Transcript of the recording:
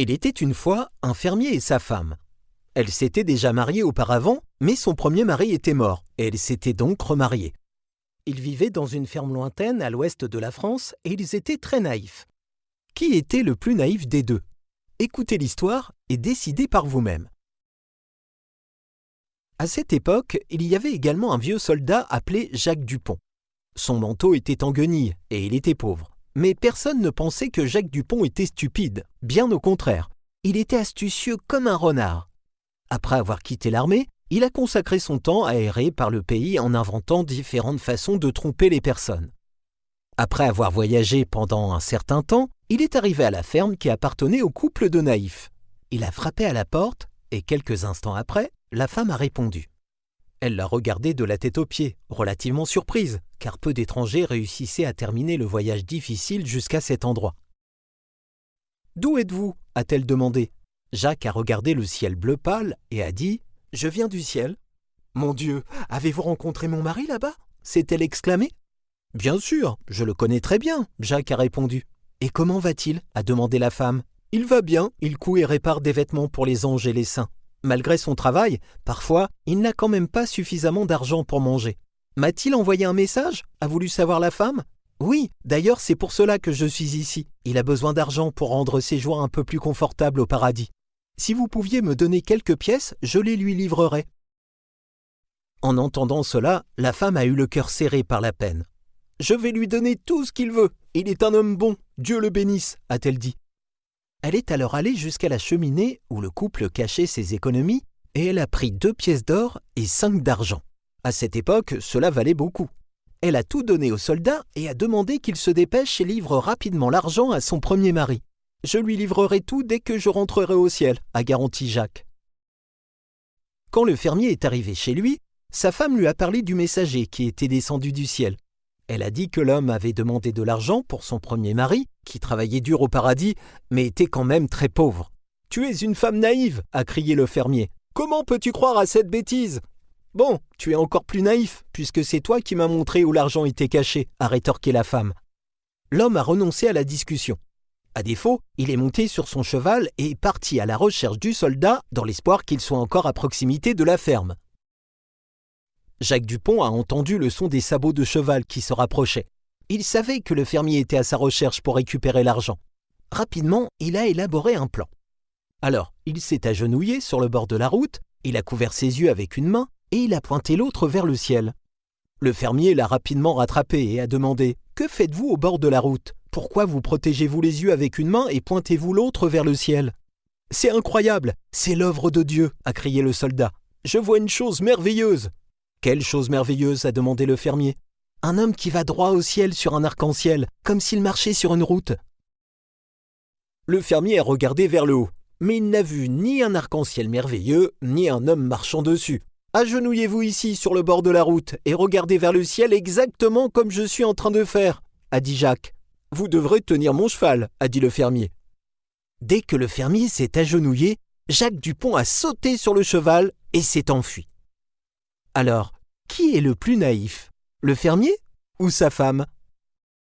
Il était une fois un fermier et sa femme. Elle s'était déjà mariée auparavant, mais son premier mari était mort, et elle s'était donc remariée. Ils vivaient dans une ferme lointaine à l'ouest de la France, et ils étaient très naïfs. Qui était le plus naïf des deux? Écoutez l'histoire et décidez par vous-même. À cette époque, il y avait également un vieux soldat appelé Jacques Dupont. Son manteau était en guenilles, et il était pauvre. Mais personne ne pensait que Jacques Dupont était stupide, bien au contraire. Il était astucieux comme un renard. Après avoir quitté l'armée, il a consacré son temps à errer par le pays en inventant différentes façons de tromper les personnes. Après avoir voyagé pendant un certain temps, il est arrivé à la ferme qui appartenait au couple de naïfs. Il a frappé à la porte et quelques instants après, la femme a répondu. Elle l'a regardé de la tête aux pieds, relativement surprise, car peu d'étrangers réussissaient à terminer le voyage difficile jusqu'à cet endroit. « D'où êtes-vous » a-t-elle demandé. Jacques a regardé le ciel bleu pâle et a dit « Je viens du ciel. »« Mon Dieu, avez-vous rencontré mon mari là-bas » s'est-elle exclamée. « Bien sûr, je le connais très bien » Jacques a répondu. « Et comment va-t-il » a demandé la femme. « Il va bien, il coud et répare des vêtements pour les anges et les saints. Malgré son travail, parfois, il n'a quand même pas suffisamment d'argent pour manger. M'a-t-il envoyé un message » a voulu savoir la femme. « Oui, d'ailleurs c'est pour cela que je suis ici. Il a besoin d'argent pour rendre ses jours un peu plus confortables au paradis. Si vous pouviez me donner quelques pièces, je les lui livrerai. » En entendant cela, la femme a eu le cœur serré par la peine. « Je vais lui donner tout ce qu'il veut. Il est un homme bon. Dieu le bénisse, » a-t-elle dit. Elle est alors allée jusqu'à la cheminée où le couple cachait ses économies et elle a pris 2 pièces d'or et 5 d'argent. À cette époque, cela valait beaucoup. Elle a tout donné au soldat et a demandé qu'il se dépêche et livre rapidement l'argent à son premier mari. « Je lui livrerai tout dès que je rentrerai au ciel », a garanti Jacques. Quand le fermier est arrivé chez lui, sa femme lui a parlé du messager qui était descendu du ciel. Elle a dit que l'homme avait demandé de l'argent pour son premier mari, qui travaillait dur au paradis, mais était quand même très pauvre. « Tu es une femme naïve » a crié le fermier. « Comment peux-tu croire à cette bêtise ?»« Bon, tu es encore plus naïf, puisque c'est toi qui m'as montré où l'argent était caché » a rétorqué la femme. L'homme a renoncé à la discussion. À défaut, il est monté sur son cheval et est parti à la recherche du soldat dans l'espoir qu'il soit encore à proximité de la ferme. Jacques Dupont a entendu le son des sabots de cheval qui se rapprochaient. Il savait que le fermier était à sa recherche pour récupérer l'argent. Rapidement, il a élaboré un plan. Alors, il s'est agenouillé sur le bord de la route, il a couvert ses yeux avec une main et il a pointé l'autre vers le ciel. Le fermier l'a rapidement rattrapé et a demandé « Que faites-vous au bord de la route ? Pourquoi vous protégez-vous les yeux avec une main et pointez-vous l'autre vers le ciel ?»« C'est incroyable, c'est l'œuvre de Dieu » a crié le soldat. « Je vois une chose merveilleuse !»« Quelle chose merveilleuse ?» a demandé le fermier. « Un homme qui va droit au ciel sur un arc-en-ciel, comme s'il marchait sur une route. » Le fermier a regardé vers le haut, mais il n'a vu ni un arc-en-ciel merveilleux, ni un homme marchant dessus. « Agenouillez-vous ici sur le bord de la route et regardez vers le ciel exactement comme je suis en train de faire, » a dit Jacques. « Vous devrez tenir mon cheval, » a dit le fermier. Dès que le fermier s'est agenouillé, Jacques Dupont a sauté sur le cheval et s'est enfui. Alors, qui est le plus naïf ? Le fermier ou sa femme ?